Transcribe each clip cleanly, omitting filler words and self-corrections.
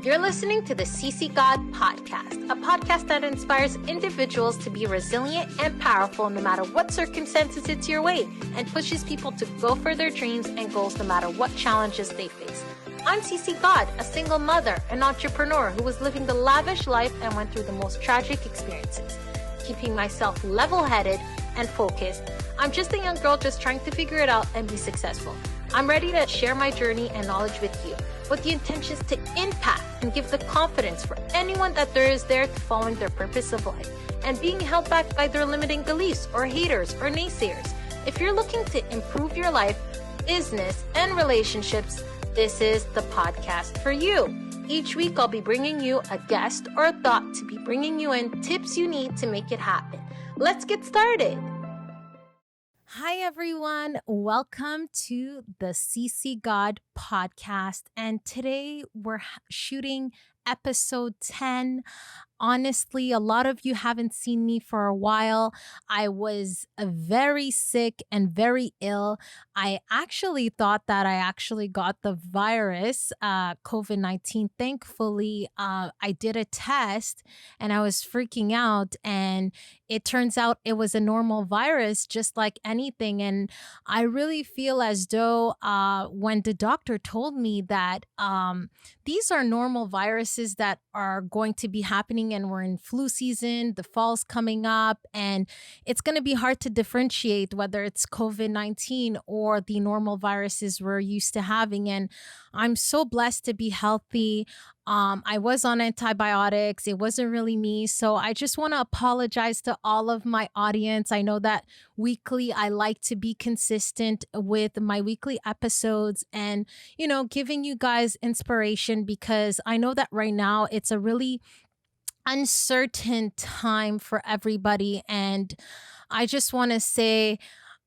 You're listening to the Sisi God podcast, a podcast that inspires individuals to be resilient and powerful no matter what circumstances hits your way, and pushes people to go for their dreams and goals no matter what challenges they face. I'm Sisi God, a single mother, an entrepreneur who was living the lavish life and went through the most tragic experiences. Keeping myself level-headed and focused, I'm just a young girl just trying to figure it out and be successful. I'm ready to share my journey and knowledge with you, with the intentions to impact and give the confidence for anyone that there is there to following their purpose of life and being held back by their limiting beliefs or haters or naysayers. If you're looking to improve your life, business, and relationships, this is the podcast for you. Each week, I'll be bringing you a guest or a thought to be bringing you in tips you need to make it happen. Let's get started. Hi, everyone. Welcome to the Sisi God podcast. And today we're shooting episode 10. Honestly, a lot of you haven't seen me for a while. I was very sick and very ill. I actually thought that I actually got the virus, COVID-19. Thankfully, I did a test and I was freaking out, and it turns out it was a normal virus, just like anything. And I really feel as though when the doctor told me that these are normal viruses that are going to be happening, and we're in flu season, the fall's coming up, and it's going to be hard to differentiate whether it's COVID-19 or the normal viruses we're used to having. And I'm so blessed to be healthy. I was on antibiotics. It wasn't really me. So I just want to apologize to all of my audience. I know that weekly, I like to be consistent with my weekly episodes and, giving you guys inspiration, because I know that right now it's a really uncertain time for everybody. And I just want to say,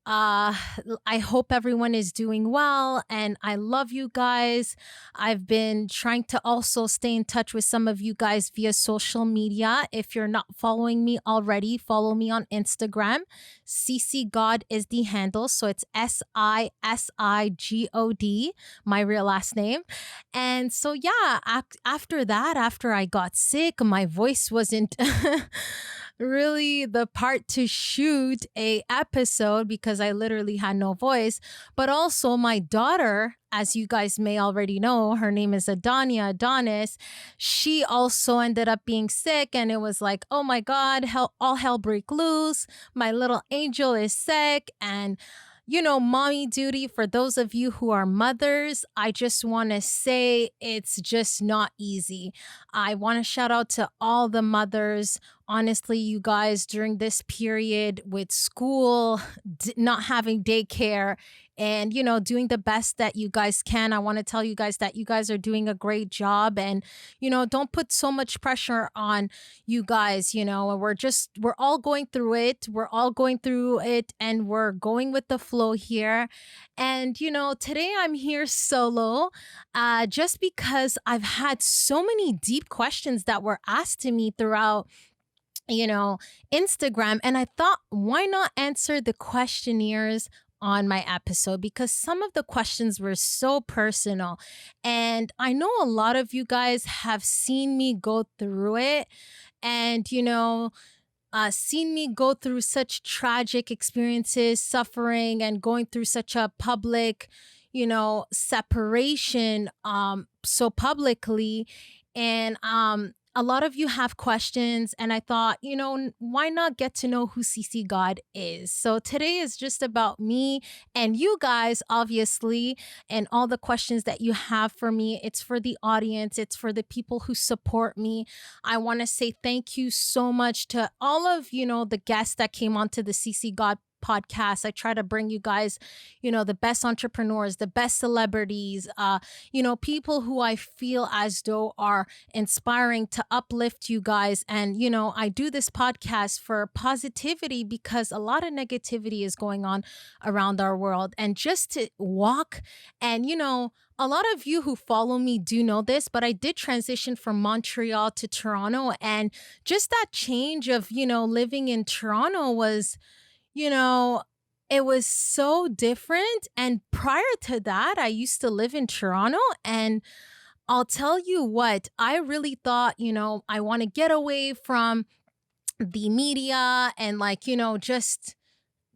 I hope everyone is doing well, and I love you guys. I've been trying to also stay in touch with some of you guys via social media. If you're not following me already, follow me on Instagram. Sisi God is the handle, so it's SISIGOD, my real last name. And so after that, after I got sick, my voice wasn't really the part to shoot a episode because I literally had no voice. But also my daughter, as you guys may already know, her name is Adonis. She also ended up being sick, and it was like, oh my God, all hell break loose. My little angel is sick. And mommy duty, for those of you who are mothers, I just want to say it's just not easy. I want to shout out to all the mothers. Honestly, you guys, during this period with school, not having daycare, and, doing the best that you guys can, I want to tell you guys that you guys are doing a great job. And, don't put so much pressure on you guys. We're all going through it. We're all going through it, and we're going with the flow here. And, today I'm here solo, just because I've had so many deep questions that were asked to me throughout Instagram. And I thought, why not answer the questionnaires on my episode? Because some of the questions were so personal. And I know a lot of you guys have seen me go through it, and, seen me go through such tragic experiences, suffering, and going through such a public, separation, so publicly. And, a lot of you have questions, and I thought, why not get to know who Sisi God is? So today is just about me and you guys, obviously, and all the questions that you have for me. It's for the audience. It's for the people who support me. I want to say thank you so much to all of, the guests that came onto the Sisi God podcast. I try to bring you guys, the best entrepreneurs, the best celebrities, people who I feel as though are inspiring to uplift you guys. And, I do this podcast for positivity because a lot of negativity is going on around our world. And just to walk and, a lot of you who follow me do know this, but I did transition from Montreal to Toronto. And just that change of, living in Toronto was, it was so different. And prior to that, I used to live in Toronto, and I'll tell you what, I really thought, I want to get away from the media and like, just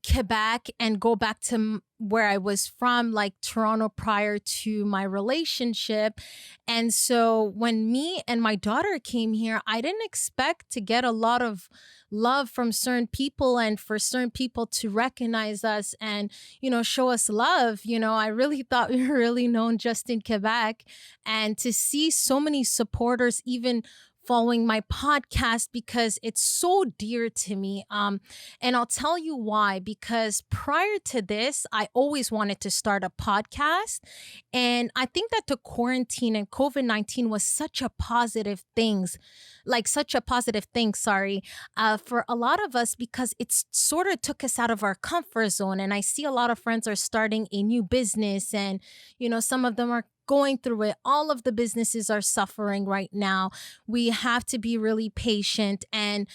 Quebec and go back to where I was from, like Toronto prior to my relationship. And so when me and my daughter came here, I didn't expect to get a lot of love from certain people and for certain people to recognize us and, show us love. I really thought we were really known just in Quebec. And to see so many supporters, even following my podcast because it's so dear to me. And I'll tell you why, because prior to this, I always wanted to start a podcast. And I think that the quarantine and COVID-19 was such a positive thing, sorry, for a lot of us because it's sort of took us out of our comfort zone. And I see a lot of friends are starting a new business and, some of them are going through it. All of the businesses are suffering right now. We have to be really patient. And,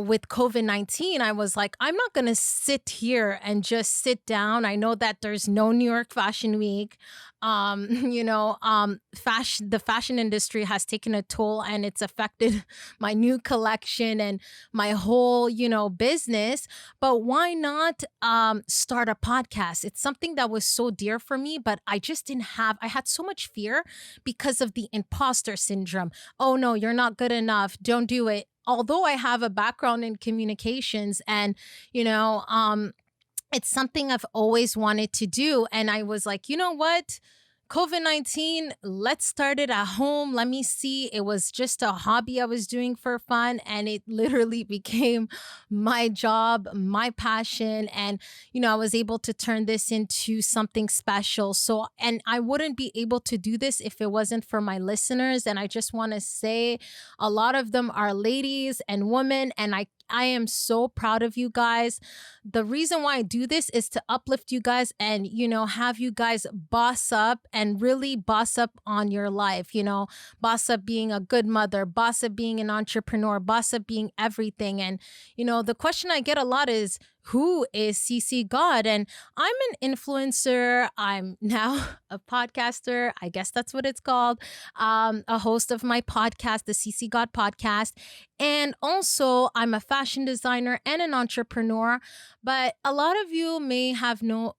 with COVID-19, I was like, I'm not going to sit here and just sit down. I know that there's no New York Fashion Week. The fashion industry has taken a toll and it's affected my new collection and my whole, business. But why not start a podcast? It's something that was so dear for me, but I just I had so much fear because of the imposter syndrome. Oh no, you're not good enough. Don't do it. Although I have a background in communications and, it's something I've always wanted to do. And I was like, you know what? COVID-19, let's start it at home. Let me see. It was just a hobby I was doing for fun. And it literally became my job, my passion. And, I was able to turn this into something special. So, and I wouldn't be able to do this if it wasn't for my listeners. And I just want to say a lot of them are ladies and women. And I am so proud of you guys. The reason why I do this is to uplift you guys and, have you guys boss up and really boss up on your life, boss up being a good mother, boss up being an entrepreneur, boss up being everything. And, the question I get a lot is, who is Sisi God? And I'm an influencer. I'm now a podcaster. I guess that's what it's called. A host of my podcast, the Sisi God podcast. And also I'm a fashion designer and an entrepreneur. But a lot of you may have known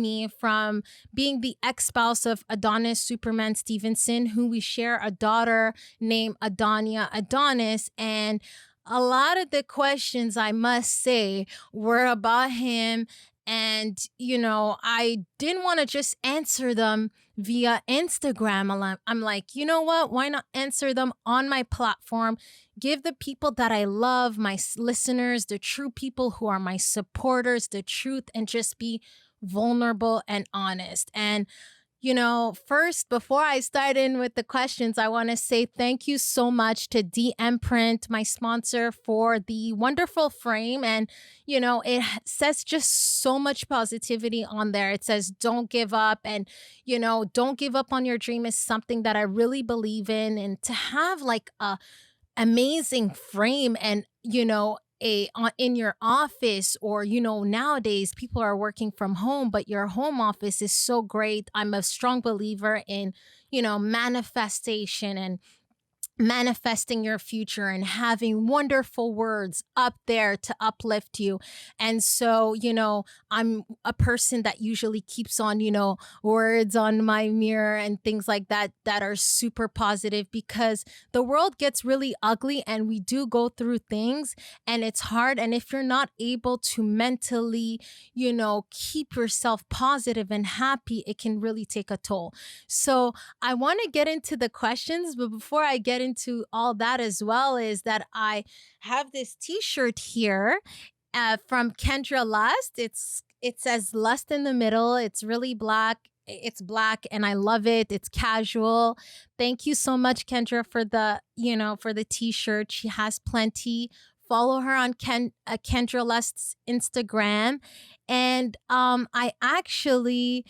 me from being the ex-spouse of Adonis Superman Stevenson, who we share a daughter named Adonis. And a lot of the questions, I must say, were about him. And, I didn't want to just answer them via Instagram. I'm like, you know what? Why not answer them on my platform? Give the people that I love, my listeners, the true people who are my supporters, the truth, and just be vulnerable and honest. And first, before I start in with the questions, I want to say thank you so much to DM Print, my sponsor, for the wonderful frame. And, it says just so much positivity on there. It says, don't give up. And, don't give up on your dream is something that I really believe in. And to have like a amazing frame and, in your office or, nowadays people are working from home, but your home office is so great. I'm a strong believer in, manifestation and manifesting your future and having wonderful words up there to uplift you. And so, I'm a person that usually keeps on, words on my mirror and things like that are super positive because the world gets really ugly and we do go through things and it's hard. And if you're not able to mentally, keep yourself positive and happy, it can really take a toll. So I want to get into the questions, but before I get into all that as well is that I have this t-shirt here from Kendra Lust. It says Lust in the middle. It's really black. It's black and I love it. It's casual. Thank you so much, Kendra, for the t-shirt. She has plenty. Follow her on Kendra Lust's Instagram. And I actually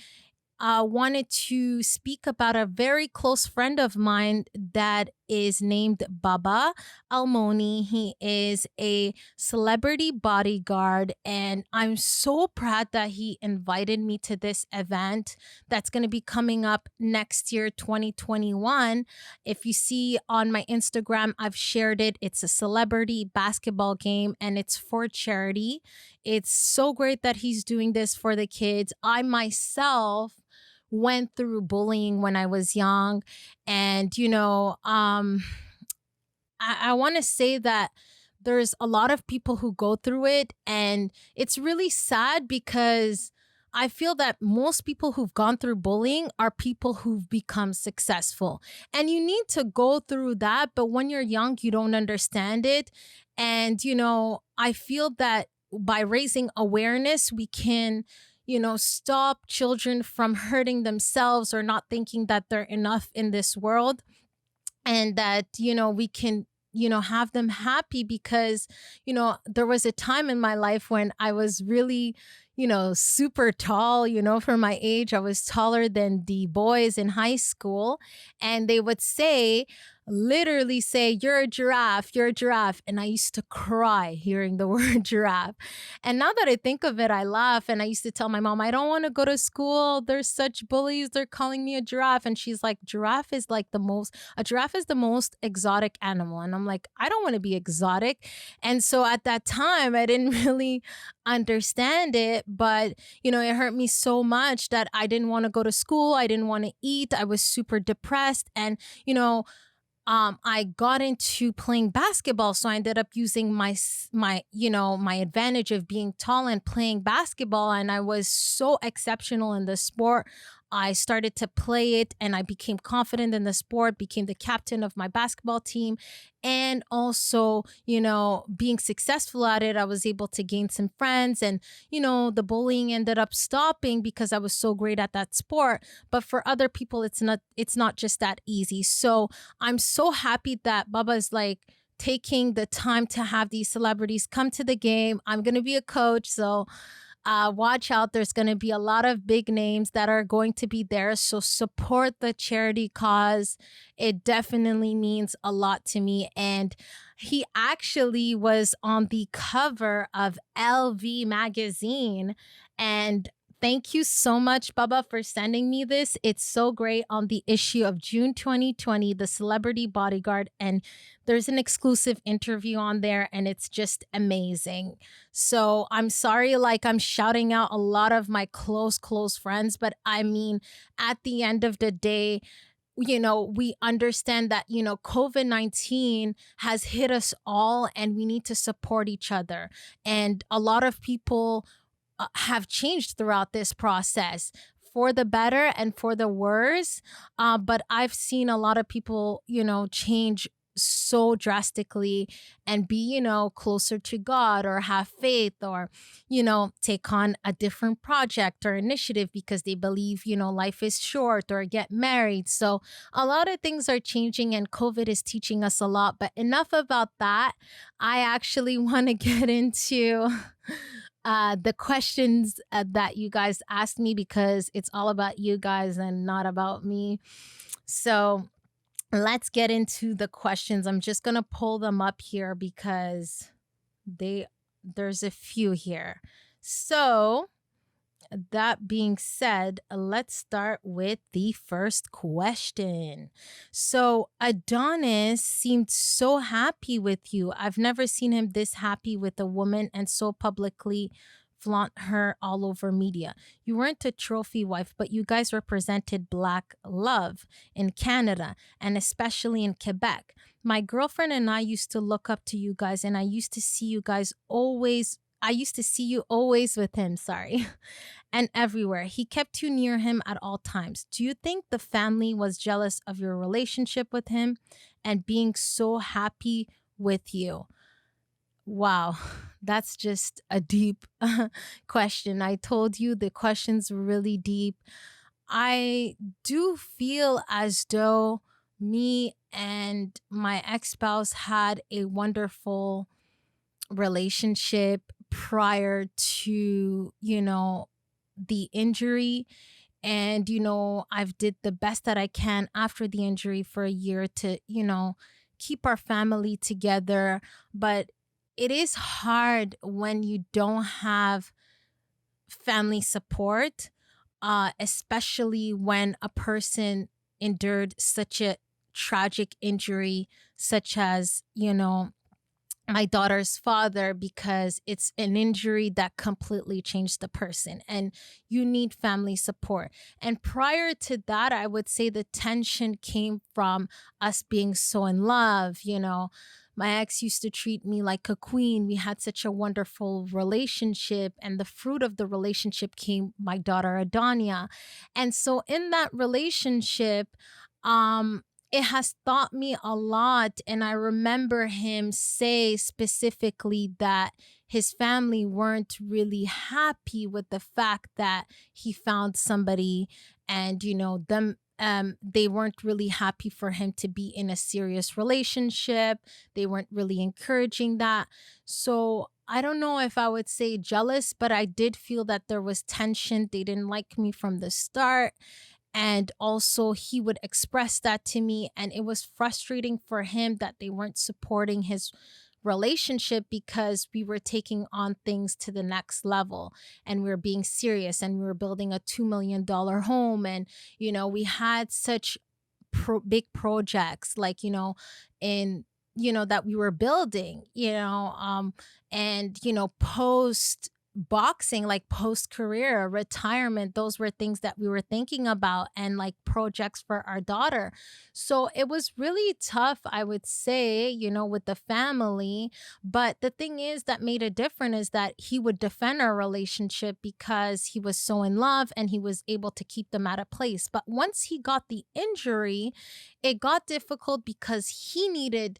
wanted to speak about a very close friend of mine that is named Baba Almoni. He is a celebrity bodyguard, and I'm so proud that he invited me to this event that's going to be coming up next year, 2021. If you see on my Instagram, I've shared it. It's a celebrity basketball game, and it's for charity. It's so great that he's doing this for the kids. I myself went through bullying when I was young. And, I want to say that there's a lot of people who go through it. And it's really sad because I feel that most people who've gone through bullying are people who've become successful. And you need to go through that. But when you're young, you don't understand it. And, I feel that by raising awareness, we can stop children from hurting themselves or not thinking that they're enough in this world, and that we can have them happy. Because there was a time in my life when I was really super tall. For my age, I was taller than the boys in high school, and they would literally say, you're a giraffe, you're a giraffe. And I used to cry hearing the word giraffe. And now that I think of it, I laugh. And I used to tell my mom, I don't want to go to school. There's such bullies. They're calling me a giraffe. And she's like, a giraffe is the most exotic animal. And I'm like, I don't want to be exotic. And so at that time, I didn't really understand it, but it hurt me so much that I didn't want to go to school. I didn't want to eat. I was super depressed. And I got into playing basketball. So I ended up using my advantage of being tall and playing basketball. And I was so exceptional in the sport. I started to play it and I became confident in the sport, became the captain of my basketball team. And also, being successful at it, I was able to gain some friends, and, the bullying ended up stopping because I was so great at that sport. But for other people, it's not just that easy. So I'm so happy that Baba is taking the time to have these celebrities come to the game. I'm going to be a coach. So watch out. There's going to be a lot of big names that are going to be there. So support the charity cause. It definitely means a lot to me. And he actually was on the cover of LV magazine. And thank you so much, Baba, for sending me this. It's so great. On the issue of June 2020, The Celebrity Bodyguard. And there's an exclusive interview on there, and it's just amazing. So I'm sorry, I'm shouting out a lot of my close friends, but I mean, at the end of the day, we understand that, COVID-19 has hit us all, and we need to support each other. And a lot of people have changed throughout this process, for the better and for the worse. But I've seen a lot of people, change so drastically and be, closer to God, or have faith, or, take on a different project or initiative because they believe, life is short, or get married. So a lot of things are changing, and COVID is teaching us a lot. But enough about that. I actually want to get into the questions that you guys asked me, because it's all about you guys and not about me. So let's get into the questions. I'm just going to pull them up here because there's a few here. So that being said, let's start with the first question. So Adonis seemed so happy with you. I've never seen him this happy with a woman and so publicly flaunt her all over media. You weren't a trophy wife, but you guys represented Black love in Canada, and especially in Quebec. My girlfriend and I used to look up to you guys, and I used to see you always with him, and everywhere. He kept you near him at all times. Do you think the family was jealous of your relationship with him and being so happy with you? Wow, that's just a deep question. I told you the question's really deep. I do feel as though me and my ex-spouse had a wonderful relationship prior to, the injury. And, I've did the best that I can after the injury for a year to, keep our family together. But it is hard when you don't have family support, especially when a person endured such a tragic injury, such as, my daughter's father, because it's an injury that completely changed the person and you need family support. And prior to that, I would say the tension came from us being so in love. My ex used to treat me like a queen. We had such a wonderful relationship, and the fruit of the relationship came my daughter Adonia. And so in that relationship, um it has taught me a lot. And I remember him say specifically that his family weren't really happy with the fact that he found somebody, and, they weren't really happy for him to be in a serious relationship. They weren't really encouraging that. So I don't know if I would say jealous, but I did feel that there was tension. They didn't like me from the start. And also, he would express that to me. And it was frustrating for him that they weren't supporting his relationship because we were taking on things to the next level and we were being serious and we were building a $2 million home. And, we had such big projects, like, in, that we were building, and, post boxing, like post career retirement, those were things that we were thinking about, and like projects for our daughter. So it was really tough, I would say, with the family. But the thing is that made it different is that he would defend our relationship because he was so in love and he was able to keep them at a place. But once he got the injury, it got difficult because he needed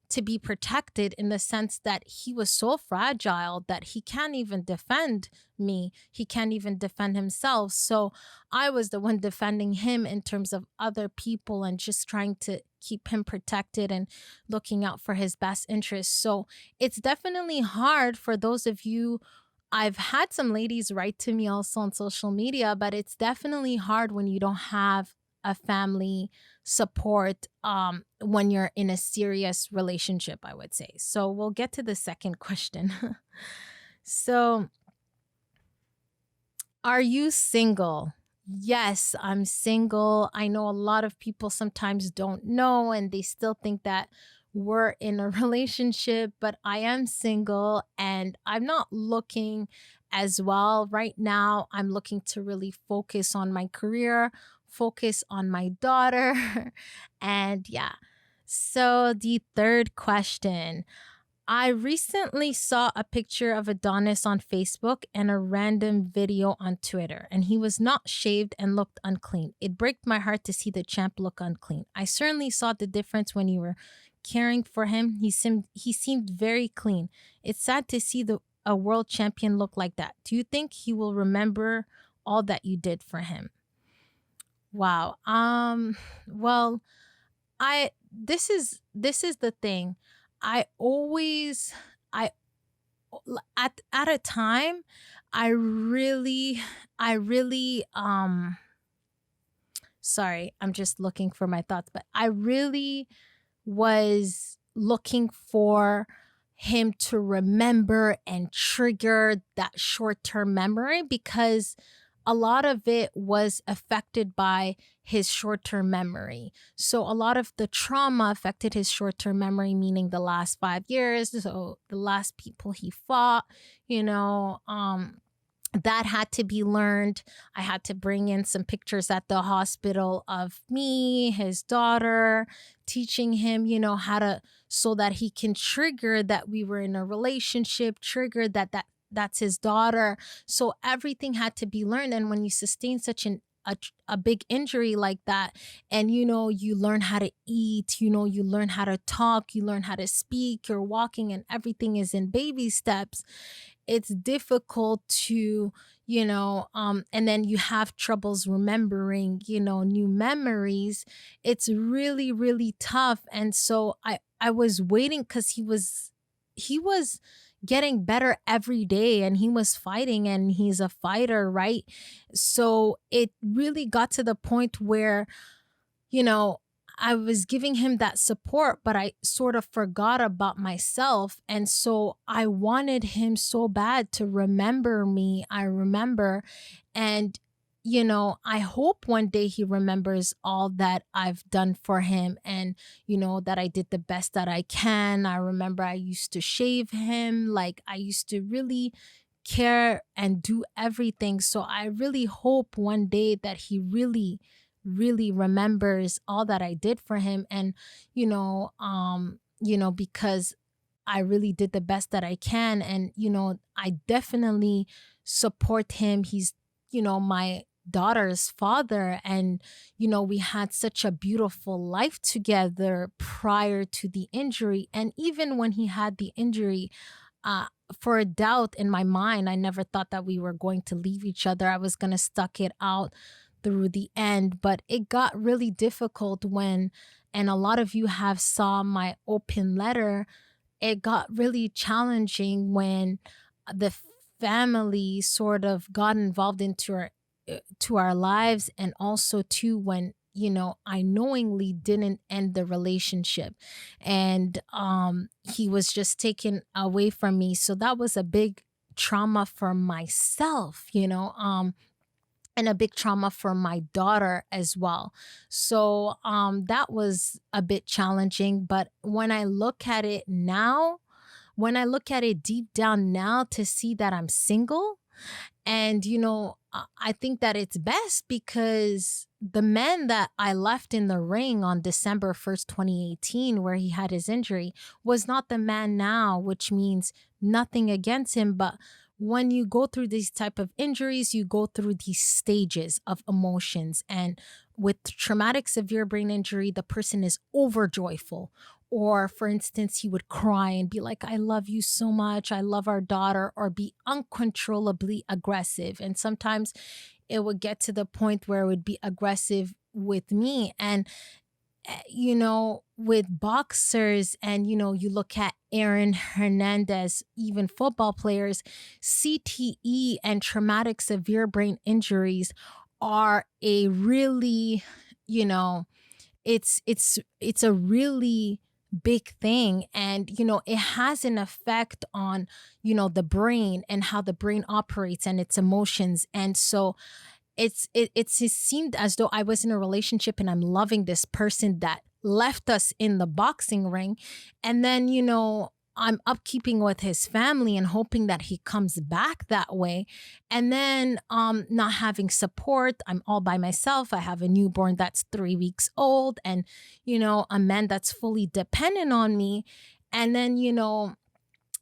to be protected, in the sense that he was so fragile that he can't even defend me. He can't even defend himself. So I was the one defending him in terms of other people and just trying to keep him protected and looking out for his best interests. So it's definitely hard for those of you. I've had some ladies write to me also on social media, but it's definitely hard when you don't have a family support, when you're in a serious relationship, I would say. So we'll get to the second question. So, are you single? Yes, I'm single. I know a lot of people sometimes don't know and they still think that we're in a relationship, but I am single and I'm not looking as well right now. I'm looking to really focus on my career, focus on my daughter. And yeah. So the third question. I recently saw a picture of Adonis on Facebook and a random video on Twitter, and he was not shaved and looked unclean. It broke my heart to see the champ look unclean. I certainly saw the difference when you were caring for him. He seemed very clean. It's sad to see a world champion look like that. Do you think he will remember all that you did for him? Wow. Well, I this is the thing. I always I at a time I really sorry, I'm just looking for my thoughts, but I really was looking for him to remember and trigger that short-term memory, because a lot of it was affected by his short-term memory. So a lot of the trauma affected his short-term memory, meaning the last 5 years, so the last people he fought, you know, that had to be learned. I had to bring in some pictures at the hospital of me, his daughter, teaching him, how to, so that he can trigger that we were in a relationship, trigger that's his daughter. So everything had to be learned. And when you sustain such a big injury like that, and you learn how to eat, you learn how to talk, you learn how to speak, you're walking, and everything is in baby steps. It's difficult to, and then you have troubles remembering, new memories. It's really, really tough. And so I was waiting, because he was, getting better every day, and he was fighting, and he's a fighter, right? So it really got to the point where, you know, I was giving him that support, but I sort of forgot about myself. And so I wanted him so bad to remember me. I remember. And, I hope one day he remembers all that I've done for him, and, that I did the best that I can. I remember I used to shave him. Like, I used to really care and do everything. So I really hope one day that he really remembers all that I did for him. And, because I really did the best that I can. And, I definitely support him. He's, my daughter's father. And, we had such a beautiful life together prior to the injury. And even when he had the injury, uh, for a doubt in my mind, I never thought that we were going to leave each other. I was going to stuck it out through the end, but it got really difficult when, and a lot of you have saw my open letter, it got really challenging when the family sort of got involved into our lives, and also too when, I knowingly didn't end the relationship, and he was just taken away from me. So that was a big trauma for myself, and a big trauma for my daughter as well. So that was a bit challenging. But when I look at it now, when I look at it deep down now to see that I'm single, and, I think that it's best because the man that I left in the ring on December 1st, 2018, where he had his injury, was not the man now, which means nothing against him. But when you go through these type of injuries, you go through these stages of emotions. And with traumatic severe brain injury, the person is overjoyful. Or, for instance, he would cry and be like, I love you so much. I love our daughter, or be uncontrollably aggressive. And sometimes it would get to the point where it would be aggressive with me. And, with boxers, and, you look at Aaron Hernandez, even football players, CTE and traumatic severe brain injuries are a really, you know, it's a really big thing. And it has an effect on the brain and how the brain operates and its emotions. And so it seemed as though I was in a relationship and I'm loving this person that left us in the boxing ring, and then I'm upkeeping with his family and hoping that he comes back that way. And then not having support. I'm all by myself. I have a newborn that's 3 weeks old, and a man that's fully dependent on me. And then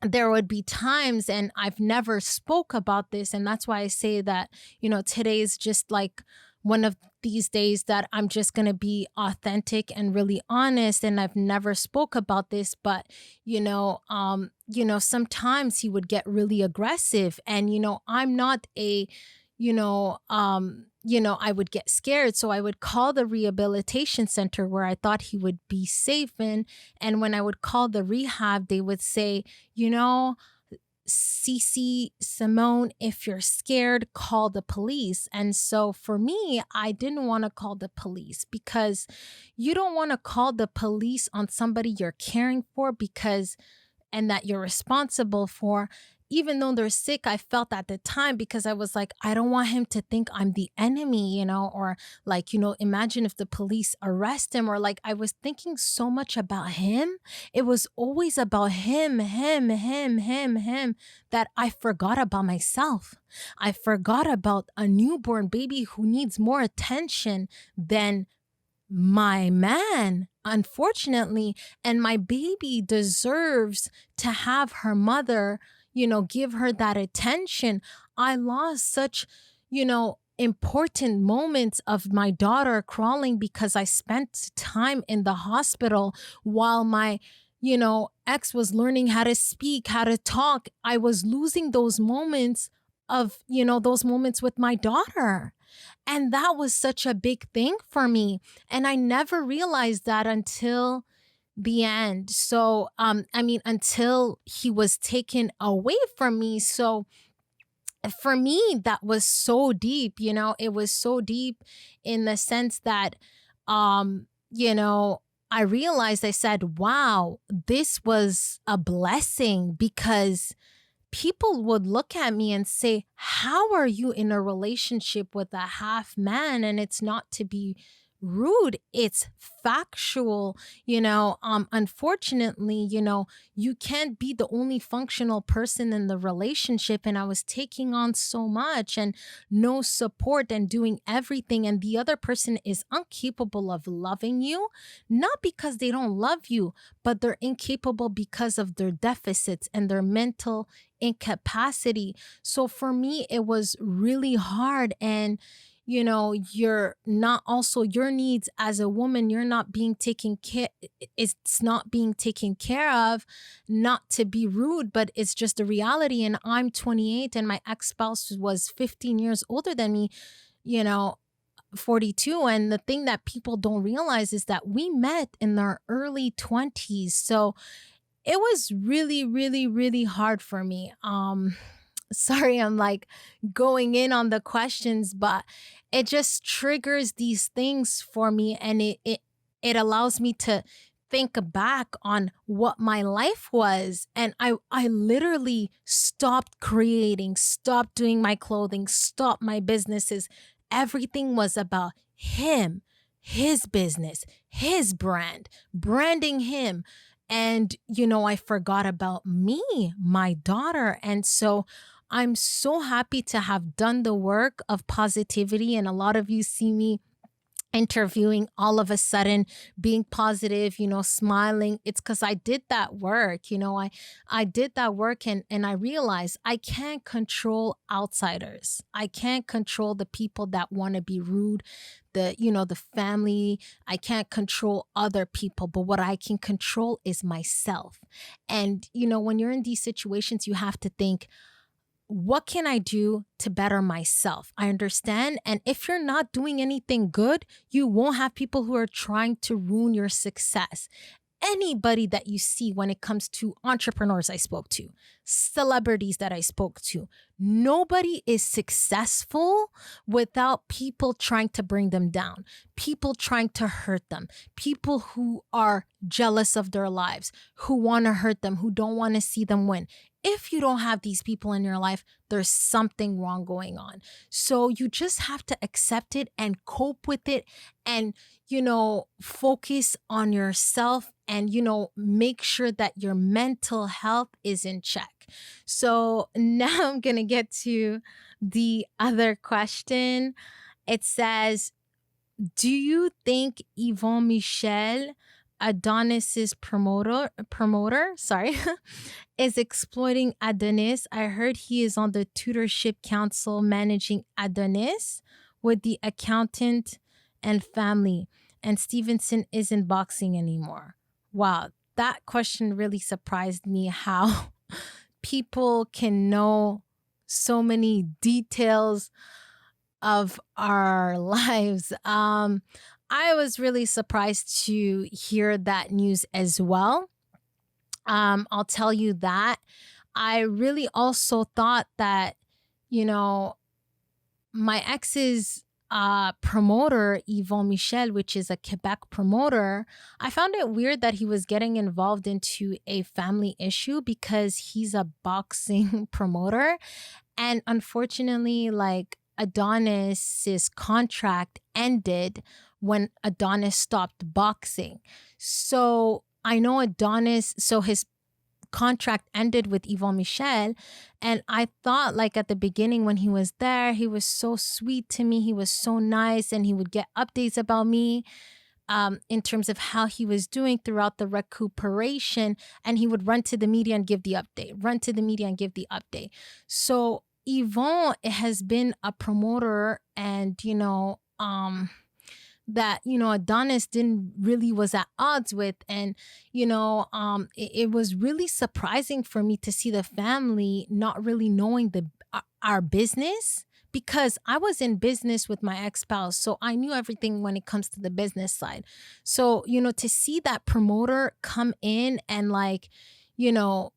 there would be times, and I've never spoke about this, and that's why I say that today is just like one of these days that I'm just going to be authentic and really honest. And I've never spoke about this, but sometimes he would get really aggressive, and I'm not a I would get scared. So I would call the rehabilitation center where I thought he would be safe in. And when I would call the rehab, they would say, Sisi, Simone, if you're scared, call the police. And so for me, I didn't want to call the police, because you don't want to call the police on somebody you're caring for and that you're responsible for. Even though they're sick, I felt at the time, because I was like, I don't want him to think I'm the enemy, or like, imagine if the police arrest him, or like I was thinking so much about him. It was always about him, that I forgot about myself. I forgot about a newborn baby who needs more attention than my man, unfortunately. And my baby deserves to have her mother give her that attention. I lost such, important moments of my daughter crawling because I spent time in the hospital while my, ex was learning how to speak, how to talk. I was losing those moments those moments with my daughter. And that was such a big thing for me. And I never realized that until the end. So, I mean, until he was taken away from me. So, for me, that was so deep, it was so deep in the sense that, I realized, I said, wow, this was a blessing, because people would look at me and say, how are you in a relationship with a half man? And it's not to be rude, it's factual. Unfortunately, you can't be the only functional person in the relationship. And I was taking on so much and no support and doing everything. And the other person is incapable of loving you, not because they don't love you, but they're incapable because of their deficits and their mental incapacity. So for me, it was really hard. And you're not, also your needs as a woman, you're not being taken care, it's not being taken care of. Not to be rude, but it's just a reality. And I'm 28 and my ex-spouse was 15 years older than me, you know 42. And the thing that people don't realize is that we met in our early 20s. So it was really, really, really hard for me. Sorry, I'm like going in on the questions, but it just triggers these things for me, and it allows me to think back on what my life was. And I literally stopped creating, stopped doing my clothing, stopped my businesses. Everything was about him, his business, his brand, branding him. And, I forgot about me, my daughter. And so I'm so happy to have done the work of positivity. And a lot of you see me interviewing all of a sudden being positive, smiling. It's because I did that work. I did that work, and I realized I can't control outsiders. I can't control the people that want to be rude, the family. I can't control other people, but what I can control is myself. And when you're in these situations, you have to think, what can I do to better myself? I understand. And if you're not doing anything good, you won't have people who are trying to ruin your success. Anybody that you see when it comes to entrepreneurs I spoke to, celebrities that I spoke to, nobody is successful without people trying to bring them down, people trying to hurt them, people who are jealous of their lives, who want to hurt them, who don't want to see them win. If you don't have these people in your life, there's something wrong going on. So you just have to accept it and cope with it, and, focus on yourself, and, make sure that your mental health is in check. So now I'm going to get to the other question. It says, do you think Yvon Michel, Adonis's promoter, sorry, is exploiting Adonis? I heard he is on the tutorship council managing Adonis with the accountant and family, and Stevenson isn't boxing anymore. Wow, that question really surprised me, how people can know so many details of our lives. I was really surprised to hear that news as well. I'll tell you that. I really also thought that, my ex's promoter, Yvon Michel, which is a Quebec promoter, I found it weird that he was getting involved into a family issue because he's a boxing promoter. And unfortunately, like, Adonis's contract ended when Adonis stopped boxing. So I know Adonis, so his contract ended with Yvon Michel. And I thought, like, at the beginning when he was there, he was so sweet to me. He was so nice, and he would get updates about me in terms of how he was doing throughout the recuperation. And he would run to the media and give the update, run to the media and give the update. So Yvon has been a promoter, and, that, Adonis didn't really was at odds with. And, it was really surprising for me to see the family not really knowing our business, because I was in business with my ex-spouse, so I knew everything when it comes to the business side. So, to see that promoter come in and like, you know,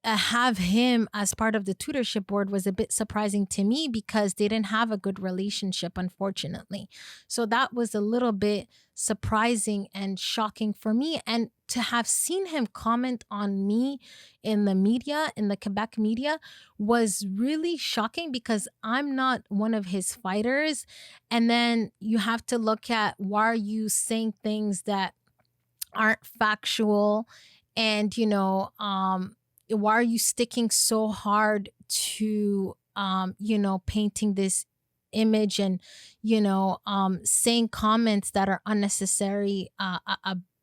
have him as part of the tutorship board was a bit surprising to me because they didn't have a good relationship, unfortunately. So that was a little bit surprising and shocking for me. And to have seen him comment on me in the media, in the Quebec media, was really shocking because I'm not one of his fighters. And then you have to look at, why are you saying things that aren't factual? And why are you sticking so hard to painting this image, and saying comments that are unnecessary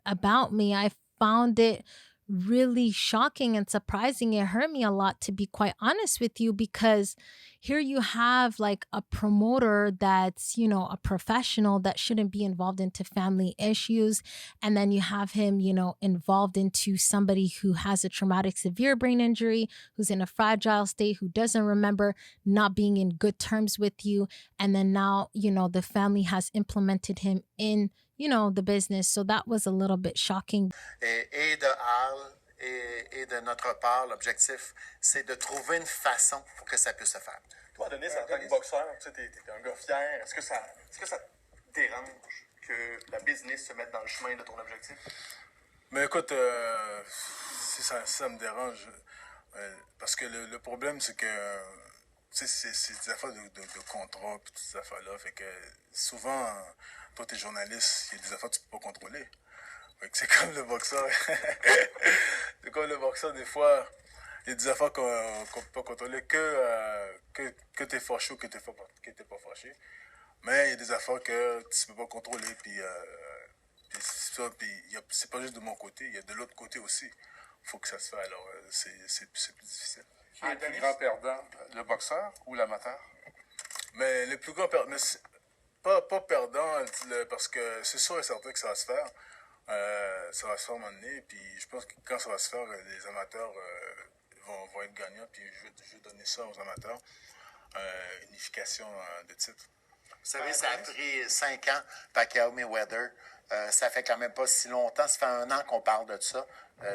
about me? I found it really shocking and surprising. It hurt me a lot, to be quite honest with you, because here you have like a promoter that's, a professional that shouldn't be involved into family issues. And then you have him, involved into somebody who has a traumatic severe brain injury, who's in a fragile state, who doesn't remember not being in good terms with you. And then now, the family has implemented him in, the business. So that was a little bit shocking. Et de Hall et de notre part, l'objectif, c'est de trouver une façon pour que ça puisse se faire. Toi, Denis, en tant que boxeur, tu sais, t'es un gars fier. Est-ce que ça te dérange que la business se mette dans le chemin de ton objectif? Mais écoute, si ça me dérange, parce que le problème, c'est que c'est des affaires de contrat et toutes ces affaires-là. Fait que souvent, toi, t'es journaliste, il y a des affaires que tu peux pas contrôler. Fait que c'est comme le boxeur. C'est comme le boxeur, des fois, il y a des affaires qu'on peut pas contrôler, que t'es fâché ou que t'es pas fâché. Mais il y a des affaires que tu peux pas contrôler, puis c'est pas juste de mon côté, il y a de l'autre côté aussi. Faut que ça se fasse, alors c'est plus difficile. Qui est le plus grand perdant, le boxeur ou l'amateur? Mais le plus grand perdant, mais pas perdant, parce que c'est sûr et certain que ça va se faire. Ça va se faire à un moment donné, puis je pense que quand ça va se faire, les amateurs vont être gagnants, puis je vais donner ça aux amateurs, unification de titre. Vous savez, ça a pris 5 ans, Pacquiao Mayweather. Ça fait quand même pas si longtemps, ça fait 1 an qu'on parle de ça.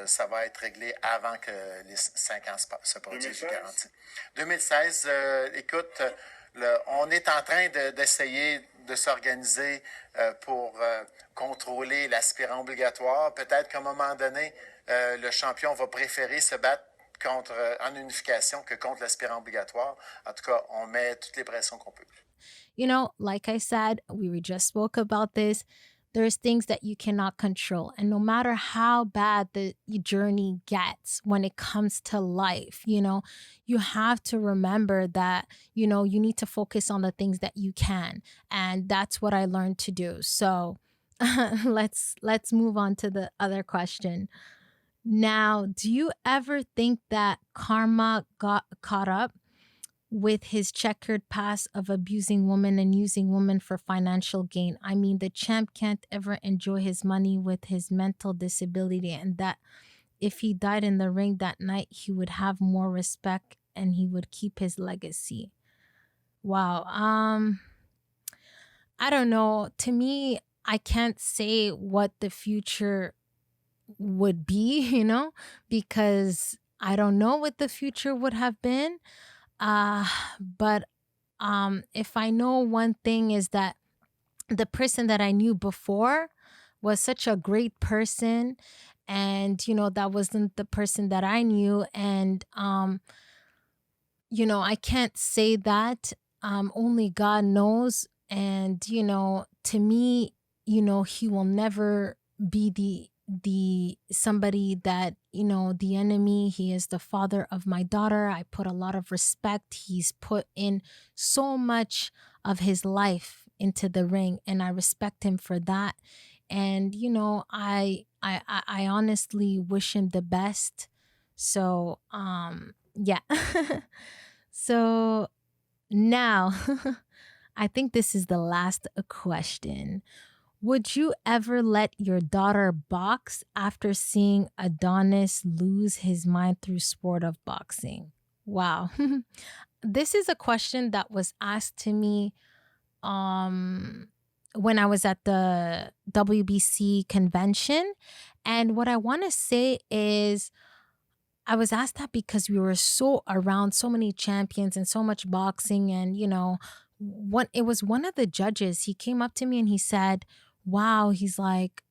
Ça va être réglé avant que les 5 ans se produisent, je garantis. 2016, écoute, on est en train d'essayer de s'organiser pour contrôler l'aspirant obligatoire. Peut-être qu'à un moment donné, le champion va préférer se battre en unification que contre l'aspirant obligatoire. En tout cas, on met toutes les pressions qu'on peut. Like I said, we just spoke about this. There's things that you cannot control. And no matter how bad the journey gets when it comes to life, you have to remember that, you need to focus on the things that you can. And that's what I learned to do. So let's move on to the other question. Now, do you ever think that karma got caught up with his checkered past of abusing women and using women for financial gain? I mean, the champ can't ever enjoy his money with his mental disability, and that if he died in the ring that night, he would have more respect and he would keep his legacy. Wow. I don't know. To me, I can't say what the future would be, because I don't know what the future would have been. But if I know one thing, is that the person that I knew before was such a great person, and that wasn't the person that I knew. And I can't say that. Only God knows. And to me, he will never be the somebody that, the enemy. He is the father of my daughter. I put a lot of respect. He's put in so much of his life into the ring, and I respect him for that. And I honestly wish him the best. So yeah. So now I think this is the last question. Would you ever let your daughter box after seeing Adonis lose his mind through sport of boxing? Wow. this is a question that was asked to me when I was at the WBC convention. And what I want to say is, I was asked that because we were so around so many champions and so much boxing. And, it was one of the judges. He came up to me and he said, wow, he's like,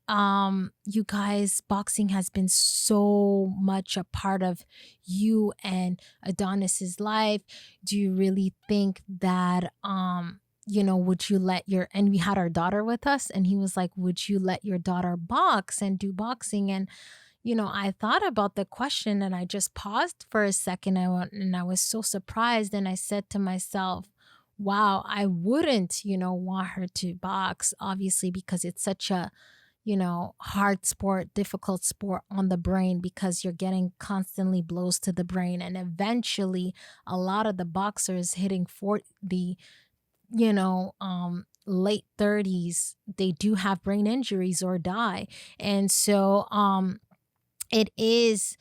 you guys, boxing has been so much a part of you and Adonis's life. Do you really think that would you let your, and we had our daughter with us, and he was like, would you let your daughter box and do boxing? And I thought about the question and I just paused for a second. I was so surprised, and I said to myself, wow, I wouldn't, want her to box, obviously, because it's such a hard sport, difficult sport on the brain, because you're getting constantly blows to the brain. And eventually, a lot of the boxers hitting late 30s, they do have brain injuries or die. And so, it is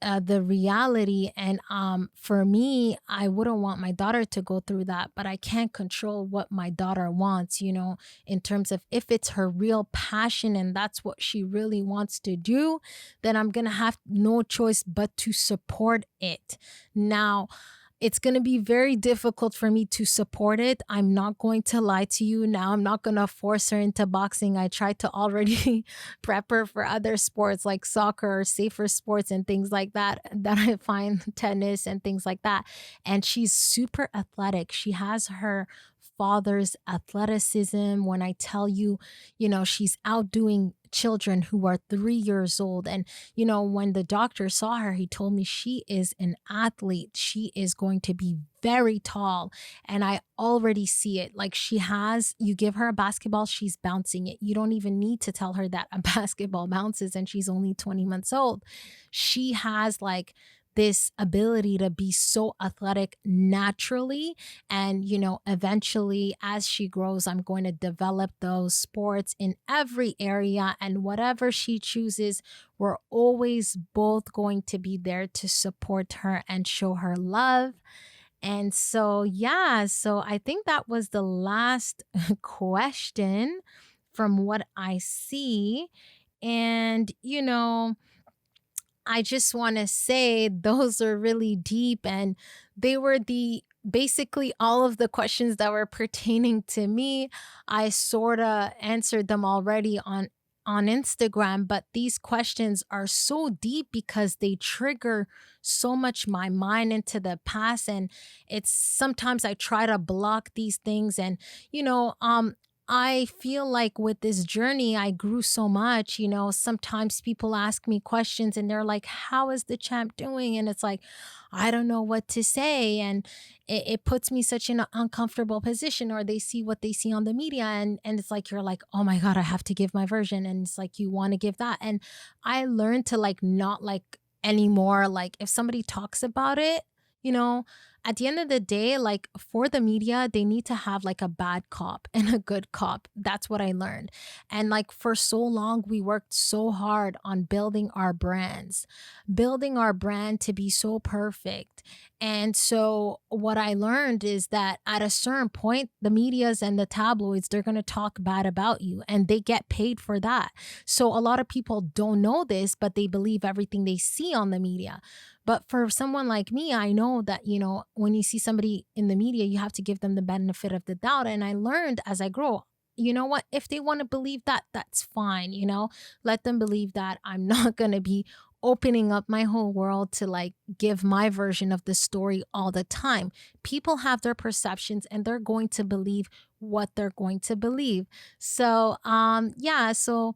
the reality. And for me, I wouldn't want my daughter to go through that, but I can't control what my daughter wants, in terms of, if it's her real passion and that's what she really wants to do, then I'm gonna have no choice but to support it. Now, it's going to be very difficult for me to support it. I'm not going to lie to you. Now, I'm not going to force her into boxing. I tried to already prep her for other sports like soccer or safer sports and things like that I find, tennis and things like that. And she's super athletic. She has her father's athleticism. When I tell you, she's outdoing children who are 3 years old. And, when the doctor saw her, he told me she is an athlete. She is going to be very tall. And I already see it. Like, you give her a basketball, she's bouncing it. You don't even need to tell her that a basketball bounces, and she's only 20 months old. She has like this ability to be so athletic naturally. And, eventually, as she grows, I'm going to develop those sports in every area. And whatever she chooses, we're always both going to be there to support her and show her love. And so, yeah, so I think that was the last question from what I see. And, I just want to say those are really deep, and they were basically all of the questions that were pertaining to me. I sort of answered them already on Instagram, but these questions are so deep because they trigger so much my mind into the past. And it's sometimes I try to block these things. And, I feel like with this journey, I grew so much. Sometimes people ask me questions and they're like, how is the champ doing? And it's like, I don't know what to say. And it puts me such in an uncomfortable position, or they see what they see on the media. And it's like, you're like, oh my God, I have to give my version. And it's like, you want to give that. And I learned to not anymore. Like, if somebody talks about it, at the end of the day, like, for the media, they need to have like a bad cop and a good cop. That's what I learned. And like, for so long, we worked so hard on building our brand to be so perfect. And so what I learned is that at a certain point, the medias and the tabloids, they're going to talk bad about you, and they get paid for that. So a lot of people don't know this, but they believe everything they see on the media. But for someone like me, I know that, when you see somebody in the media, you have to give them the benefit of the doubt. And I learned as I grow, you know what, if they want to believe that, that's fine. Let them believe that. I'm not going to be opening up my whole world to give my version of the story all the time. People have their perceptions, and they're going to believe what they're going to believe. So, so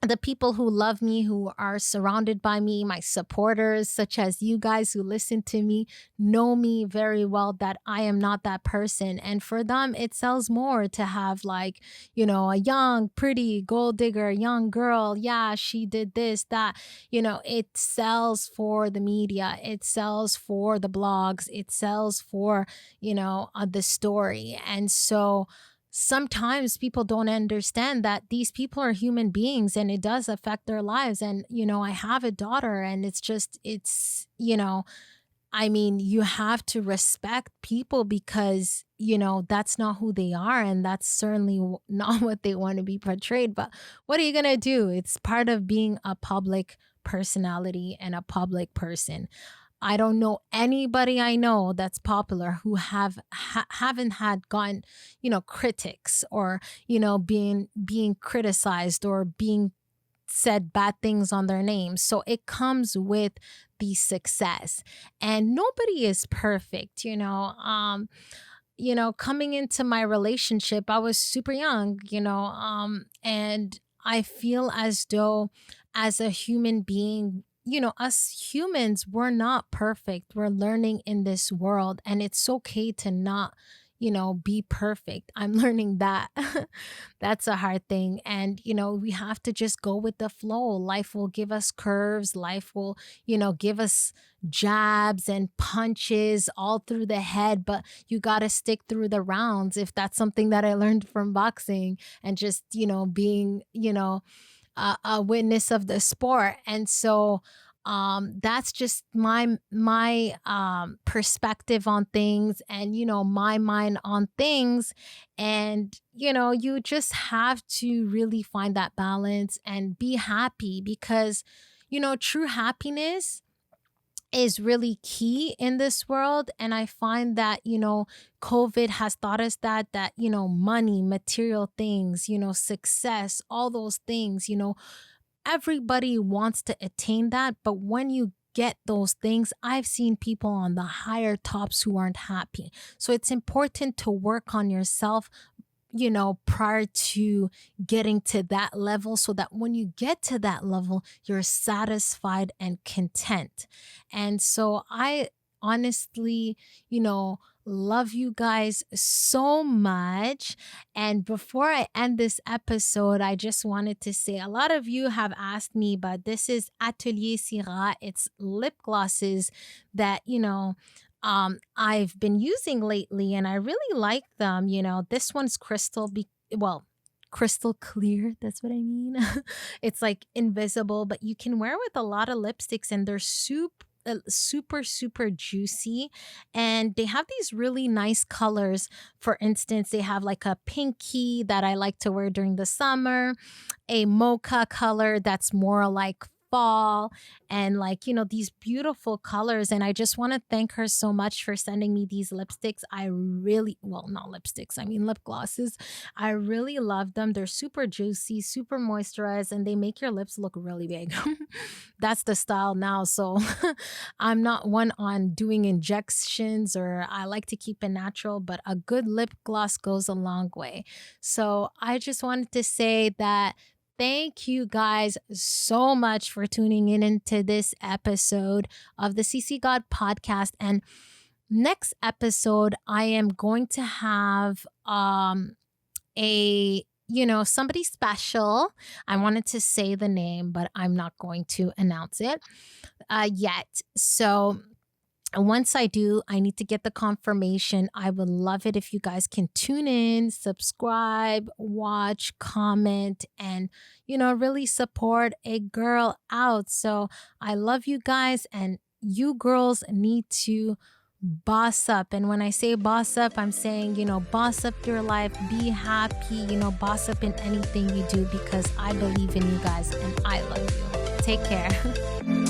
the people who love me, who are surrounded by me, my supporters, such as you guys who listen to me, know me very well that I am not that person. And for them, it sells more to have a young, pretty gold digger, young girl. Yeah, she did this, that. It sells for the media. It sells for the blogs. It sells for, the story. And so sometimes people don't understand that these people are human beings, and it does affect their lives. And, I have a daughter, and it's I mean, you have to respect people because, that's not who they are. And that's certainly not what they want to be portrayed. But what are you going to do? It's part of being a public personality and a public person. I don't know anybody I know that's popular who haven't had gotten, critics or, being criticized or being said bad things on their names. So it comes with the success. And nobody is perfect, coming into my relationship, I was super young, and I feel as though as a human being, us humans, we're not perfect. We're learning in this world, and it's okay to not, be perfect. I'm learning that. That's a hard thing. And, we have to just go with the flow. Life will give us curves. Life will, give us jabs and punches all through the head, but you got to stick through the rounds. If that's something that I learned from boxing and just, being, a witness of the sport. And so that's just my perspective on things and my mind on things. And you just have to really find that balance and be happy because true happiness is really key in this world. And I find that, COVID has taught us that, money, material things, success, all those things, everybody wants to attain that. But when you get those things, I've seen people on the higher tops who aren't happy. So it's important to work on yourself, prior to getting to that level so that when you get to that level, you're satisfied and content. And so I honestly, love you guys so much. And before I end this episode, I just wanted to say a lot of you have asked me, but this is Atelier Syrah. It's lip glosses that, I've been using lately and I really like them. This one's crystal clear. That's what I mean. It's like invisible, but you can wear with a lot of lipsticks and they're super juicy, and they have these really nice colors. For instance, they have like a pinky that I like to wear during the summer, a mocha color that's more like fall, and these beautiful colors. And I just want to thank her so much for sending me these lipsticks. Not lipsticks, I mean lip glosses. I really love them. They're super juicy, super moisturized, and they make your lips look really big. That's the style now. So I'm not one on doing injections, or I like to keep it natural, but a good lip gloss goes a long way. So I just wanted to say that thank you guys so much for tuning in into this episode of the Sisi God podcast. And next episode, I am going to have somebody special. I wanted to say the name, but I'm not going to announce it yet. So once I do, I need to get the confirmation. I would love it if you guys can tune in, subscribe, watch, comment, and, really support a girl out. So I love you guys, and you girls need to boss up. And when I say boss up, I'm saying, boss up your life, be happy, boss up in anything you do, because I believe in you guys and I love you. Take care.